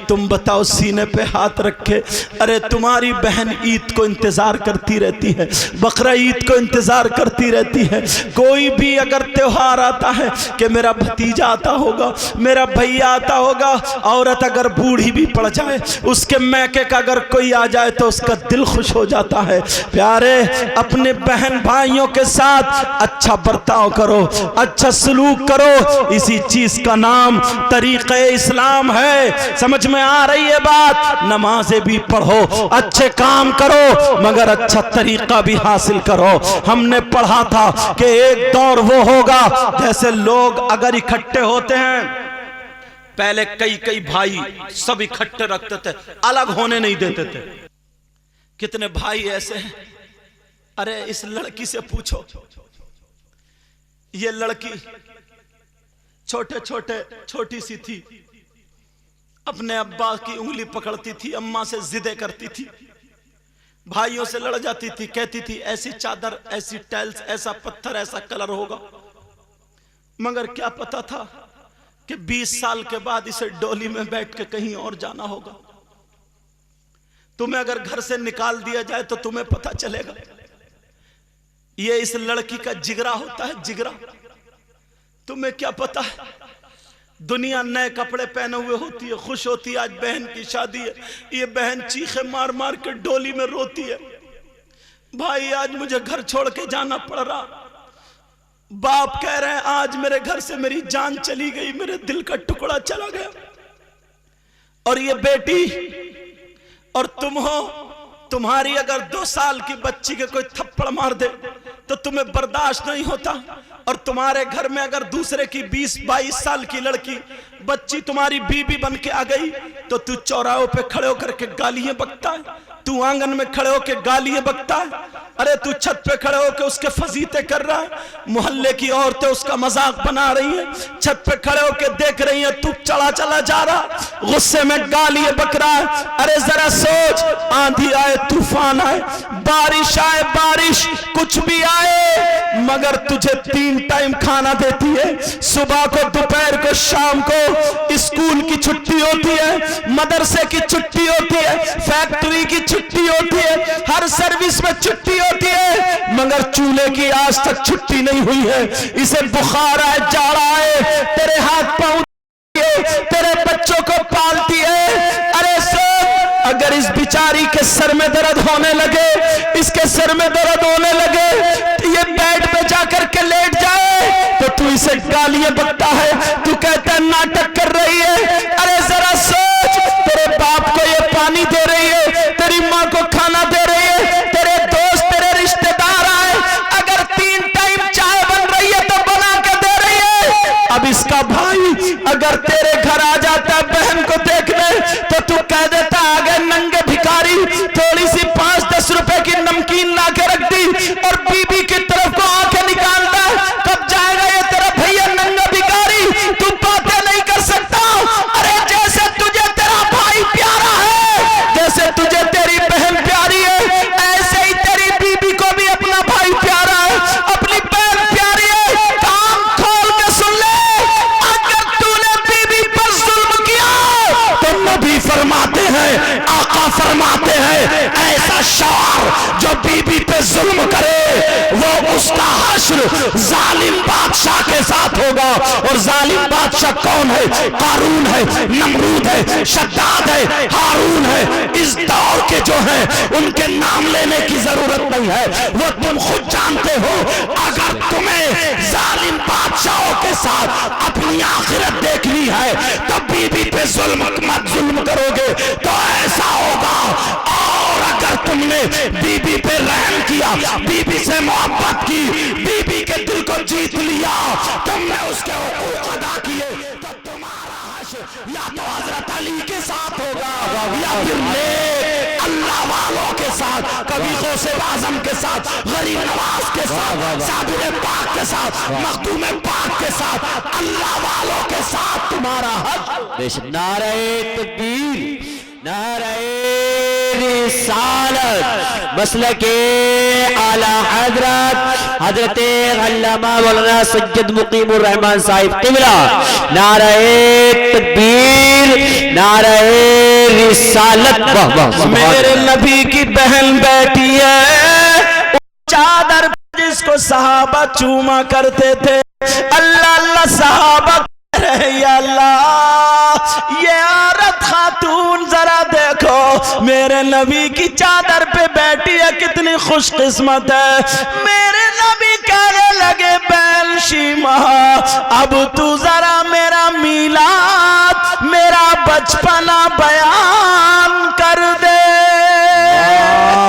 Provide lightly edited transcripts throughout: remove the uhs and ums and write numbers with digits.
तुम बताओ, सीने पे हाथ रखे। अरे तुम्हारी बहन ईद को इंतज़ार करती रहती है, बकरा ईद को इंतज़ार करती रहती है। कोई भी अगर त्योहार आता है कि मेरा भतीजा आता होगा, मेरा भैया आता होगा, औरत अगर बूढ़ी भी पड़ जाए, उसके मैके का अगर कोई आ जाए तो उसका दिल खुश हो जाता है। प्यारे, अपने बहन भाइयों के साथ अच्छा बर्ताव करो, अच्छा सलूक करो। इसी चीज का नाम तरीक़े इस्लाम है। समझ में आ रही है बात? नमाजें भी पढ़ो, अच्छे काम करो, मगर अच्छा तरीका भी हासिल करो। हमने पढ़ा था कि एक दौर वो होगा जैसे लोग अगर इकट्ठे होते हैं, पहले कई कई भाई सब इकट्ठे रखते थे, अलग होने नहीं देते थे। कितने भाई ऐसे हैं? अरे इस लड़की से पूछो, ये लड़की छोटे छोटे छोटी सी थी, अपने अब्बा की उंगली पकड़ती थी, अम्मा से जिदे करती थी, भाइयों से लड़ जाती थी, कहती थी ऐसी चादर, ऐसी टाइल्स, ऐसा पत्थर, ऐसा कलर होगा। मगर क्या पता था कि 20 साल के बाद इसे डोली में बैठ के कहीं और जाना होगा। तुम्हें अगर घर से निकाल दिया जाए तो तुम्हें पता चलेगा। ये इस लड़की का जिगरा होता है, जिगरा। तुम्हें क्या पता है, दुनिया नए कपड़े पहने हुए होती है, खुश होती है, आज बहन की शादी है, ये बहन चीखे मार मार के डोली में रोती है, भाई आज मुझे घर छोड़ के जाना पड़ रहा। बाप कह रहे हैं आज मेरे घर से मेरी जान चली गई, मेरे दिल का टुकड़ा चला गया। और ये बेटी और तुम हो, तुम्हारी अगर 2 साल की बच्ची के कोई थप्पड़ मार दे तो तुम्हें बर्दाश्त नहीं होता। और तुम्हारे घर में अगर दूसरे की 20-22 साल की लड़की बच्ची तुम्हारी बीबी बन के आ गई तो तू चौराहों पे खड़े होकर के गालियां बकता है, तू आंगन में खड़े होकर गालियां बकता है, अरे तू छत पे खड़े होकर उसके फजीते कर रहा है, मोहल्ले की औरतें उसका मजाक बना रही हैं, छत पे खड़े होकर देख रही हैं, तू चला चला जा रहा, गुस्से में गालियां बक रहा है। अरे जरा सोच, आंधी आए, तूफान आए, बारिश आए, बारिश कुछ भी आए, मगर तुझे 3 टाइम खाना देती है, सुबह को, दोपहर को, शाम को। स्कूल की छुट्टी होती है, मदरसे की छुट्टी होती है, फैक्ट्री की छुट्टी होती है, हर सर्विस में छुट्टी होती है, मगर चूल्हे की आज तक छुट्टी नहीं हुई है। इसे बुखार आए, जाड़ा आए, तेरे हाथ पांव, तेरे बच्चों को पालती है। अरे सोच, अगर इस बिचारी के सर में दर्द होने लगे, इसके सर में दर्द होने लगे, ये बेड पे जाकर के लेट जाए तो तू इसे गालियां बकता है, तू कहता है नाटक कर रही है। अरे जरा सोच, तेरे बाप को ये पानी दे रही है, तेरी माँ को खाना दे रही है, तेरे दोस्त, तेरे रिश्तेदार आए, अगर 3 टाइम चाय बन रही है तो बना के दे रही है। अब इसका भाई अगर तेरे घर आ जाता बहन को देखने तो तू कह देता आ गए नंगे भिखारी, थोड़ी सी 5-10 रुपए की नमकीन ला के रख दी, और बीबी की तरफ को आंखें निकालता है, कब जाएगा ये तेरा भैया नंगा भिखारी, तू बातें नहीं कर सकता। अरे जैसे तुझे तेरा भाई प्यारा है, जैसे तुझे तेरी बहन प्यारी है, ऐसे ही तेरी बीबी को भी अपना भाई प्यारा है, अपनी बहन प्यारी है। कान खोल के सुन ले, अगर तूने बीबी पर जुल्म किया तो नबी फरमाते हैं, आका फरमाते हैं, ऐसा शौहर जो बीबी पे जुल्म करे वो उसका हश्र जालिम बादशाह के साथ होगा। और जालिम बादशाह कौन है? कारून है, नमरूद है, शद्दाद है, हारून है। इस दौर के जो है उनके नाम लेने की जरूरत नहीं है, वो तुम खुद जानते हो। अगर तुम्हें जालिम बादशाहों के साथ अपनी आखिरत देखनी है तो बीबी पे जुल्म करोगे तो ऐसा होगा। और अगर तुमने बीबी पे रहम किया, बीबी से मोहब्बत की, बीबी के दिल को जीत लिया, तुमने उसके हुकूक अदा किए, तो तुम्हारा हश्र या तो हजरत अली के साथ होगा या फिर नेक अल्लाह वालों के साथ, कभी गौसे आजम के साथ, गरीब नवाज के साथ, साबिर पाक के साथ, मखदूम पाक के साथ, अल्लाह वालों के साथ तुम्हारा हश्र। नारे तकबीर, नारे रिसालत, मसलके आला हजरत हजरत अल्लामा मौलाना सैयद मुकीमुर रहमान साहिब क़िबला। नारे तकबीर, नारे रिसालत। मेरे नबी की बहन बैठी है चादर जिसको सहाबा चूमा करते थे। अल्लाह अल्लाह सहाबा या अल्लाह ये औरत खातून जरा देखो मेरे नबी की चादर पे बैठी है, कितनी खुशकिस्मत है। मेरे नबी कहने लगे बहन शीमा अब तू जरा मेरा मीलाद मेरा बचपना बयान कर दे।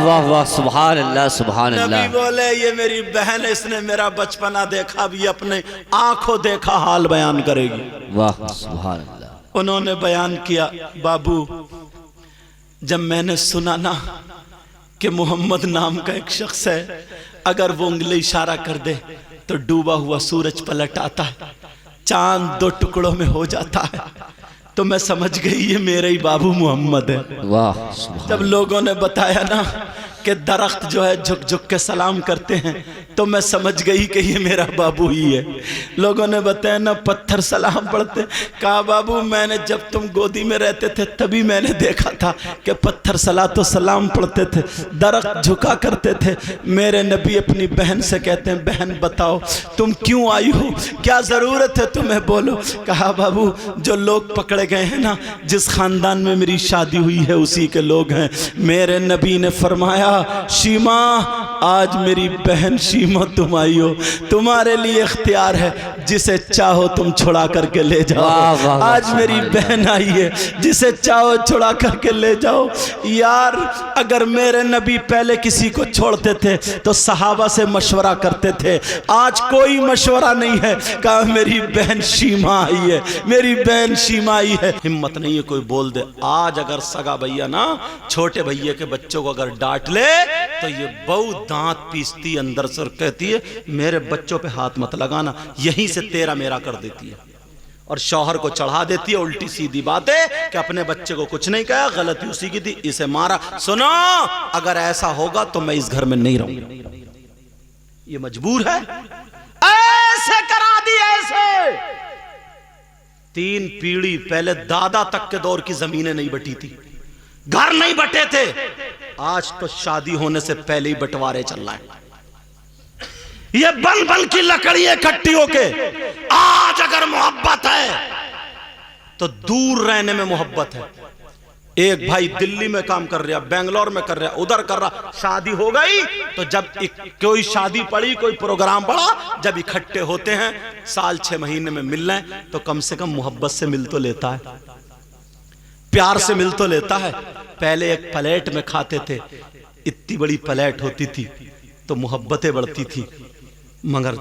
वाह वाह सुभान अल्लाह सुभान अल्लाह। नबी बोले ये मेरी बहन है, इसने मेरा बचपना देखा, भी अपने आंखों देखा हाल बयान करेगी। वाह सुभान अल्लाह। उन्होंने बयान किया बाबू जब मैंने सुना ना कि मोहम्मद नाम का एक शख्स है, अगर वो उंगली इशारा कर दे तो डूबा हुआ सूरज पलट आता है, चांद दो टुकड़ों में हो जाता है, तो मैं समझ गई ये मेरे ही बाबू मोहम्मद है। वाह। जब लोगों ने बताया ना कि दरख्त जो है झुक झुक के सलाम करते हैं, तो मैं समझ गई कि ये मेरा बाबू ही है। लोगों ने बताया ना पत्थर सलाम पढ़ते, कहा बाबू मैंने जब तुम गोदी में रहते थे तभी मैंने देखा था कि पत्थर तो सलाम पढ़ते थे, दरख्त झुका करते थे। मेरे नबी अपनी बहन से कहते हैं बहन बताओ तुम क्यों आई हो, क्या ज़रूरत है तुम्हें, बोलो। कहा बाबू जो लोग पकड़े गए हैं ना, जिस खानदान में मेरी शादी हुई है उसी के लोग हैं। मेरे नबी ने फरमाया शीमा आज मेरी बहन शीमा तुम आई हो, तुम्हारे लिए इख्तियार है, जिसे चाहो तुम छुड़ा करके ले जाओ। आज मेरी बहन आई है, जिसे चाहो छुड़ा करके ले जाओ। यार अगर मेरे नबी पहले किसी को छोड़ते थे तो सहाबा से मशवरा करते थे, आज कोई मशवरा नहीं है, कहा मेरी बहन शीमा आई है, मेरी बहन शीमा आई है। हिम्मत नहीं है कोई बोल दे। आज अगर सगा भैया ना छोटे भैया के बच्चों को अगर डांट ले तो ये बहू दांत पीसती अंदर से और कहती है मेरे बच्चों पे हाथ मत लगाना, यहीं से तेरा मेरा कर देती है, और शौहर को चढ़ा देती है उल्टी सीधी बातें कि अपने बच्चे को कुछ नहीं कहा, गलती उसी की थी, इसे मारा। सुनो अगर ऐसा होगा तो मैं इस घर में नहीं रहूंगा, ये मजबूर है, ऐसे करा दी ऐसे। 3 पीढ़ी पहले दादा तक के दौर की जमीनें नहीं बटी थी, घर नहीं बटे थे, आज तो शादी होने से पहले ही बंटवारे चल रहा है। ये बन बन की लकड़ियां इकट्ठी होके, आज अगर मोहब्बत है तो दूर रहने में मोहब्बत है। एक भाई दिल्ली में काम कर रहा, बेंगलोर में कर रहा, उधर कर रहा, शादी हो गई तो जब कोई शादी पड़ी, कोई प्रोग्राम पड़ा, जब इकट्ठे होते हैं साल 6 महीने में मिल रहे तो कम से कम मोहब्बत से मिल तो लेता है, प्यार से मिल तो लेता है। पहले एक प्लेट में खाते थे, इतनी बड़ी प्लेट होती थी तो मोहब्बतें बढ़ती थी, मगर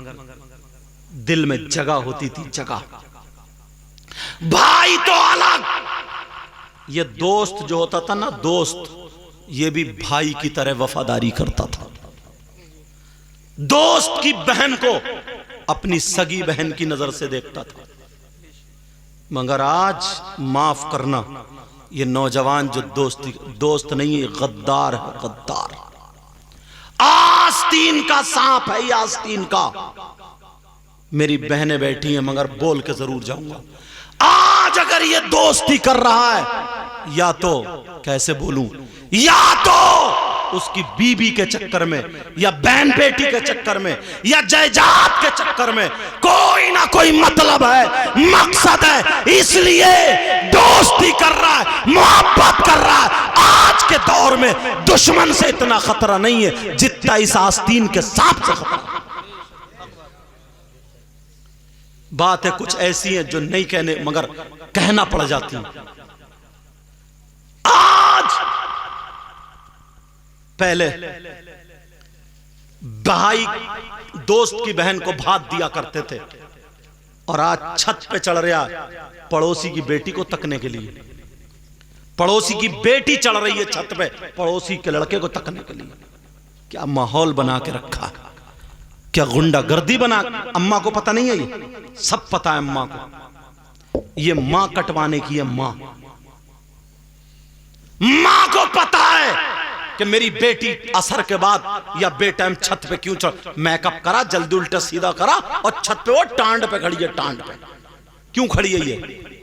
दिल में जगह होती थी, जगह। भाई तो अलग, ये दोस्त जो होता था ना दोस्त, ये भी भाई की तरह वफादारी करता था। दोस्त की बहन को अपनी सगी बहन की नजर से देखता था। मगर आज माफ करना, ये नौजवान जो दोस्त नहीं है, गद्दार है, गद्दार। आस्तीन का सांप है, ये आस्तीन का। मेरी बहनें बैठी हैं मगर बोल के जरूर जाऊंगा, आज अगर ये दोस्ती कर रहा है, या तो कैसे बोलूं, या तो उसकी बीबी के चक्कर में, या बहन बेटी के चक्कर में, या जायदाद के चक्कर में, कोई ना कोई मतलब है, मकसद है, इसलिए दोस्ती कर रहा है, मोहब्बत कर रहा है। आज के दौर में दुश्मन से इतना खतरा नहीं है जितना इस आस्तीन के सांप से खतरा। बातें कुछ ऐसी हैं जो नहीं कहने मगर कहना पड़ जाती है। आज पहले भाई दोस्त की बहन को भात दिया करते थे, और आज छत पे चढ़ रहा पड़ोसी की बेटी को तकने के लिए। पड़ोसी की बेटी चढ़ रही है छत पे पड़ोसी के लड़के को तकने के लिए। क्या माहौल बना के रखा है, क्या गुंडागर्दी बना। अम्मा को पता नहीं है, ये सब पता है अम्मा को। ये मां कटवाने की है, मां को पता है कि मेरी बेटी असर के बाद या बेटाइम छत पे क्यों चढ़, मेकअप करा, जल्दी उल्टा सीधा करा और छत पे वो टांड पे खड़ी है। टांड पे क्यों खड़ी है ये?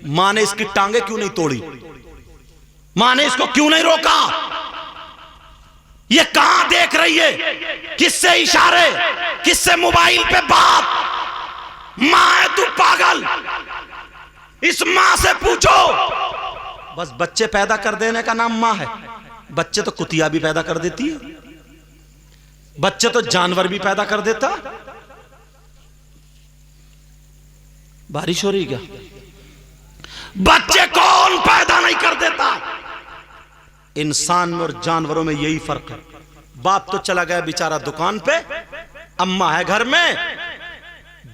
मां ने इसकी टांगे क्यों नहीं तोड़ी? मां ने इसको क्यों नहीं रोका? ये कहां देख रही है? किससे इशारे, किससे मोबाइल पे बात? मां है तू पागल, इस मां से पूछो। बस बच्चे पैदा कर देने का नाम मां है। बच्चे तो कुतिया भी पैदा कर देती है, बच्चे तो जानवर भी पैदा कर देता। बारिश हो रही क्या? बच्चे कौन पैदा नहीं कर देता? इंसान में और जानवरों में यही फर्क है। बाप तो चला गया बेचारा दुकान पे, अम्मा है घर में,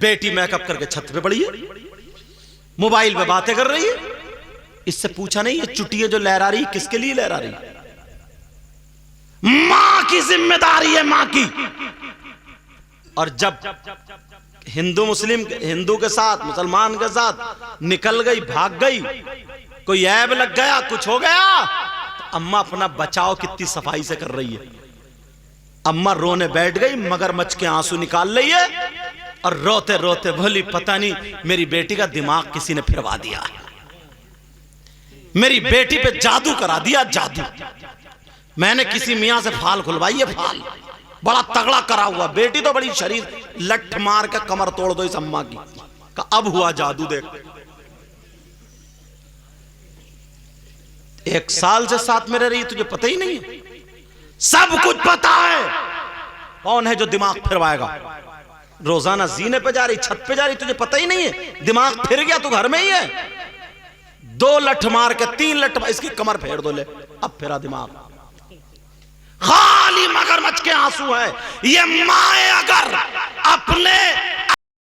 बेटी मेकअप करके छत पे पड़ी है, मोबाइल पे बातें कर रही है। इससे पूछा नहीं ये चुटिया जो लहरा रही किसके लिए लहरा रही? मां की जिम्मेदारी है, मां की। और जब हिंदू के साथ मुसलमान के साथ निकल गई, भाग गई, कोई ऐब लग गया, कुछ हो गया, तो अम्मा अपना बचाव कितनी सफाई से कर रही है। अम्मा रोने बैठ गई, मगरमच्छ के आंसू निकाल रही है और रोते रोते बोली पता नहीं मेरी बेटी का दिमाग किसी ने फिरवा दिया है, मेरी बेटी पे जादू करा दिया, जादू। मैंने किसी मियां से फाल खुलवाई है, फाल बड़ा तगड़ा करा हुआ। बेटी तो बड़ी शरीर, लठ मार के कमर तोड़ दो इस अम्मा की, का अब हुआ जादू। देख 1 साल से साथ में रह रही, तुझे पता ही नहीं है? सब कुछ पता है। कौन है जो दिमाग फिरवाएगा? रोजाना जीने पे जा रही, छत पे जा रही, तुझे पता ही नहीं है? दिमाग फिर गया, तू घर में ही है। 2 लठ मार के 3 लठ इसकी कमर फेर दो, ले अब फिरा दिमाग। खाली मगरमच्छ के आंसू है। ये माए अगर अपने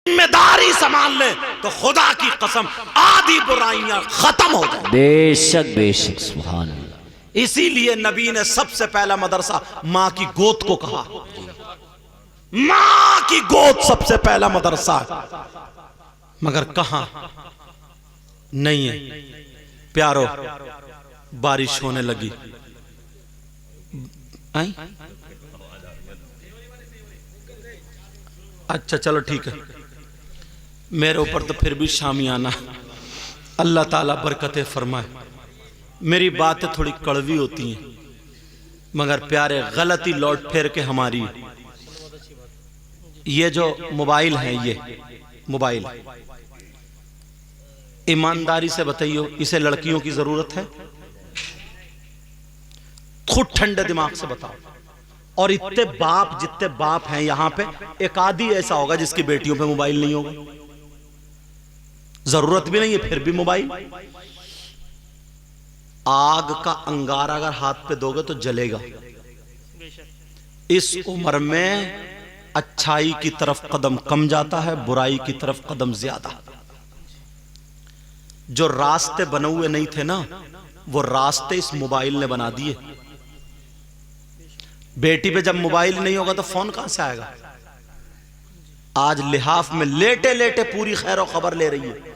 जिम्मेदारी संभाल ले तो खुदा की कसम आधी बुराइयां खत्म हो जाए। बेशक बेशक, सुभान अल्लाह। इसीलिए नबी ने सबसे पहला मदरसा मां की गोद को कहा। मां की गोद सबसे पहला मदरसा है। मगर कहां नहीं है प्यारो। बारिश होने लगी, आई? अच्छा चलो ठीक है, मेरे ऊपर तो फिर भी शामियाना। अल्लाह ताला बरकतें फरमाए। मेरी बातें थोड़ी कड़वी होती हैं मगर प्यारे गलती लौट फेर के हमारी। ये जो मोबाइल है, ये मोबाइल ईमानदारी से बताइयो, इसे लड़कियों की जरूरत है? खुद ठंडे दिमाग से बताओ। और इतने बाप, जितने बाप हैं यहां पे, एक आधी ऐसा होगा जिसकी बेटियों पे मोबाइल नहीं होगा। जरूरत भी नहीं है फिर भी मोबाइल। आग का अंगारा अगर हाथ पे दोगे तो जलेगा। इस उम्र में अच्छाई की तरफ कदम कम जाता है, बुराई की तरफ कदम ज्यादा। जो रास्ते बने हुए नहीं थे ना, वो रास्ते इस मोबाइल ने बना दिए। बेटी पे जब मोबाइल नहीं होगा तो फोन कहां से आएगा? आज लिहाफ में लेटे लेटे पूरी खैर खबर ले रही है।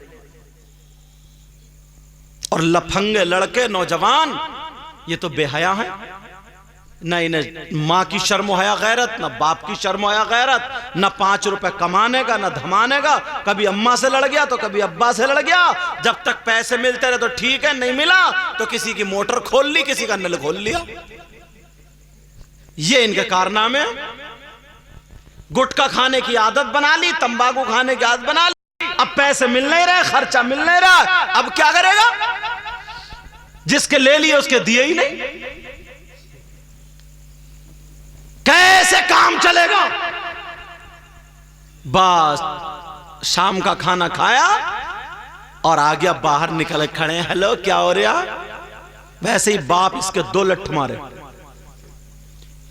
और लफंगे लड़के नौजवान ये तो बेहया हैं। न इन्हें मां की शर्म हया गैरत, न बाप की शर्म हया गैरत, न 5 रुपए कमाने का, न धमाने का। कभी अम्मा से लड़ गया तो कभी अब्बा से लड़ गया। जब तक पैसे मिलते रहे तो ठीक है, नहीं मिला तो किसी की मोटर खोल ली, किसी का नल खोल लिया। ये इनके कारनामे। गुटखा खाने की आदत बना ली, तंबाकू खाने की आदत बना ली। अब पैसे मिल नहीं रहे, खर्चा मिल नहीं रहा, अब क्या करेगा? जिसके ले लिए उसके दिए ही नहीं। कैसे काम चलेगा? बस शाम का खाना खाया और आ गया बाहर, निकल खड़े, हेलो क्या हो रहा? वैसे ही बाप इसके 2 लठ मारे।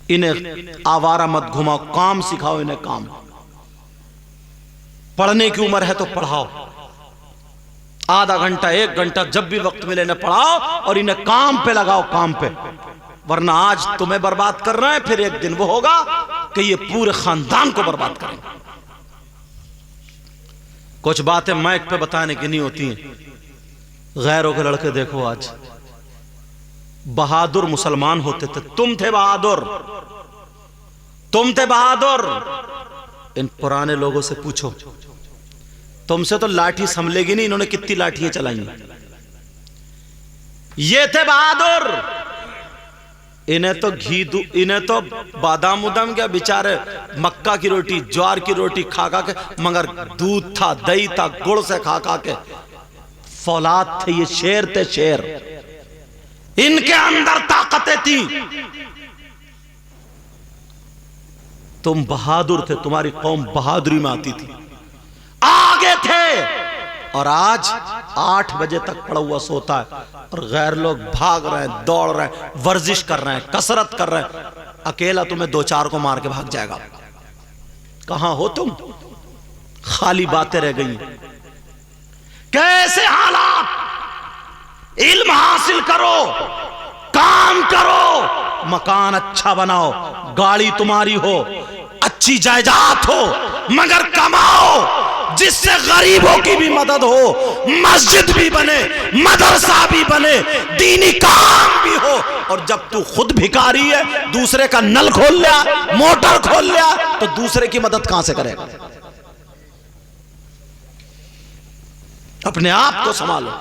इन्हें आवारा मत घुमाओ, काम सिखाओ इन्हें काम। पढ़ने की उम्र है तो पढ़ाओ, आधा घंटा 1 घंटा जब भी वक्त मिले इन्हें पढ़ाओ और इन्हें काम पे लगाओ, काम पे। वरना आज तुम्हें बर्बाद कर रहे हैं, फिर एक दिन वो होगा कि ये पूरे खानदान को बर्बाद करेंगे। कुछ बातें माइक पे बताने की नहीं होती हैं। गैरों के लड़के देखो आज बहादुर मुसलमान होते थे। तुम थे बहादुर, तुम थे बहादुर। इन पुराने लोगों से पूछो, तुमसे तो लाठी संभलेगी नहीं, इन्होंने कितनी लाठियां चलाई। ये थे बहादुर। इन्हें तो इन्हें तो बादाम उदाम क्या, बेचारे मक्का की रोटी ज्वार की रोटी खा खा के, मगर दूध था, दही था, गुड़ से खा खा के फौलाद थे। ये शेर थे, शेर। इनके अंदर ताकतें थी। तुम बहादुर थे, तुम्हारी कौम बहादुरी में आती थी, आगे थे। और आज 8 बजे तक पड़ा हुआ सोता है और गैर लोग भाग रहे हैं, दौड़ रहे हैं, वर्जिश कर रहे हैं, कसरत कर रहे हैं। अकेला तुम्हें 2-4 को मार के भाग जाएगा। कहां हो तुम? खाली बातें रह गई। कैसे हालात? इल्म हासिल करो, काम करो, मकान अच्छा बनाओ, गाड़ी तुम्हारी हो, अच्छी जायदाद हो, मगर कमाओ जिससे गरीबों की भी मदद हो, मस्जिद भी बने, मदरसा भी बने, दीनी काम भी हो। और जब तू खुद भिखारी है, दूसरे का नल खोल लिया, मोटर खोल लिया, तो दूसरे की मदद कहां से करेगा? अपने आप को संभालो।